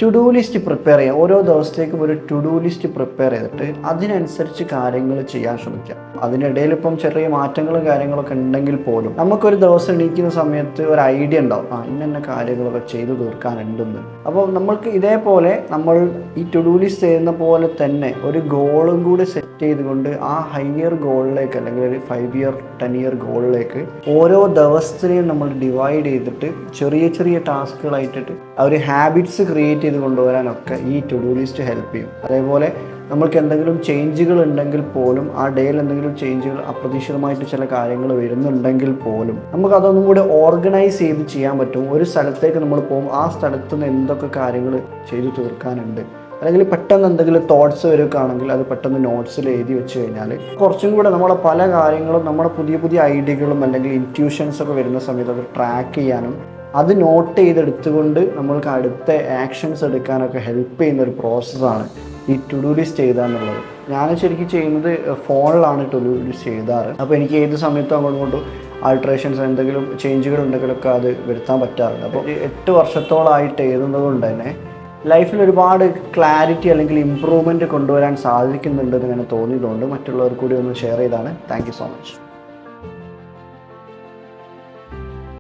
To do list prepare ചെയ്യുക. ഓരോ ദിവസത്തേക്കും ഒരു ടു ഡു ലിസ്റ്റ് പ്രിപ്പയർ ചെയ്തിട്ട് അതിനനുസരിച്ച് കാര്യങ്ങൾ ചെയ്യാൻ ശ്രമിക്കുക. അതിനിടയിൽ ഇപ്പം ചെറിയ മാറ്റങ്ങളും കാര്യങ്ങളൊക്കെ ഉണ്ടെങ്കിൽ പോലും നമുക്കൊരു ദിവസം എണീക്കുന്ന സമയത്ത് ഒരു ഐഡിയ ഉണ്ടാവും, ഇന്ന കാര്യങ്ങളൊക്കെ ചെയ്തു തീർക്കാനുണ്ടെന്ന്. അപ്പോൾ നമ്മൾക്ക് ഇതേപോലെ നമ്മൾ ഈ ടു ഡു ലിസ്റ്റ് ചെയ്യുന്ന പോലെ തന്നെ ഒരു ഗോളും കൂടി സെറ്റ് ചെയ്തുകൊണ്ട് ആ ഹയർ ഗോളിലേക്ക് അല്ലെങ്കിൽ ഒരു 5 ഇയർ 10 ഇയർ ഗോളിലേക്ക് ഓരോ ദിവസത്തിനെയും നമ്മൾ ഡിവൈഡ് ചെയ്തിട്ട് ചെറിയ ചെറിയ ടാസ്കുകളായിട്ടിട്ട് ആ ഒരു ഹാബിറ്റ്സ് ക്രിയേറ്റ് ചെയ്ത് കൊണ്ടുവരാനൊക്കെ ഈ ടു ഡു ലിസ്റ്റ് ഹെൽപ്പ് ചെയ്യും. അതേപോലെ നമ്മൾക്ക് എന്തെങ്കിലും ചേഞ്ചുകൾ ഉണ്ടെങ്കിൽ പോലും ആ ഡേയിൽ എന്തെങ്കിലും ചേഞ്ചുകൾ അപ്രതീക്ഷിതമായിട്ട് ചില കാര്യങ്ങൾ വരുന്നുണ്ടെങ്കിൽ പോലും നമുക്ക് അതൊന്നും കൂടി ഓർഗനൈസ് ചെയ്ത് ചെയ്യാൻ പറ്റും. ഒരു സ്ഥലത്തേക്ക് നമ്മൾ പോകും, ആ സ്ഥലത്ത് നിന്ന് എന്തൊക്കെ കാര്യങ്ങൾ ചെയ്തു തീർക്കാനുണ്ട്, അല്ലെങ്കിൽ പെട്ടെന്ന് എന്തെങ്കിലും തോട്ട്സ് വരികയാണെങ്കിൽ അത് പെട്ടെന്ന് നോട്ട്സിൽ എഴുതി വെച്ച് കഴിഞ്ഞാൽ കുറച്ചും കൂടെ നമ്മളെ പല കാര്യങ്ങളും നമ്മുടെ പുതിയ പുതിയ ഐഡിയകളും അല്ലെങ്കിൽ ഇൻറ്റ്യൂഷൻസൊക്കെ വരുന്ന സമയത്ത് അത് ട്രാക്ക് ചെയ്യാനും അത് നോട്ട് ചെയ്തെടുത്തുകൊണ്ട് നമ്മൾക്ക് അടുത്ത ആക്ഷൻസ് എടുക്കാനൊക്കെ ഹെൽപ്പ് ചെയ്യുന്ന ഒരു പ്രോസസ്സാണ് ഈ ടു ഡു ലിസ്റ്റ് ചെയ്യുക എന്നുള്ളത്. ഞാൻ ശരിക്കും ചെയ്യുന്നത് ഫോണിലാണ് ടു ഡു ലിസ്റ്റ് ചെയ്താറ്. അപ്പോൾ എനിക്ക് ഏത് സമയത്തും അങ്ങോട്ടും ആൾട്രേഷൻസ് എന്തെങ്കിലും ചേഞ്ചുകൾ ഉണ്ടെങ്കിലൊക്കെ അത് വരുത്താൻ പറ്റാറുണ്ട്. അപ്പോൾ 8 വർഷത്തോളമായിട്ട് എഴുതുന്നത് കൊണ്ട് തന്നെ ലൈഫിൽ ഒരുപാട് ക്ലാരിറ്റി അല്ലെങ്കിൽ ഇമ്പ്രൂവ്മെൻറ്റ് കൊണ്ടുവരാൻ സാധിക്കുന്നുണ്ടെന്ന് ഇങ്ങനെ തോന്നിയതുകൊണ്ട് മറ്റുള്ളവർ കൂടി ഒന്ന് ഷെയർ ചെയ്താണ്. Thank you so much.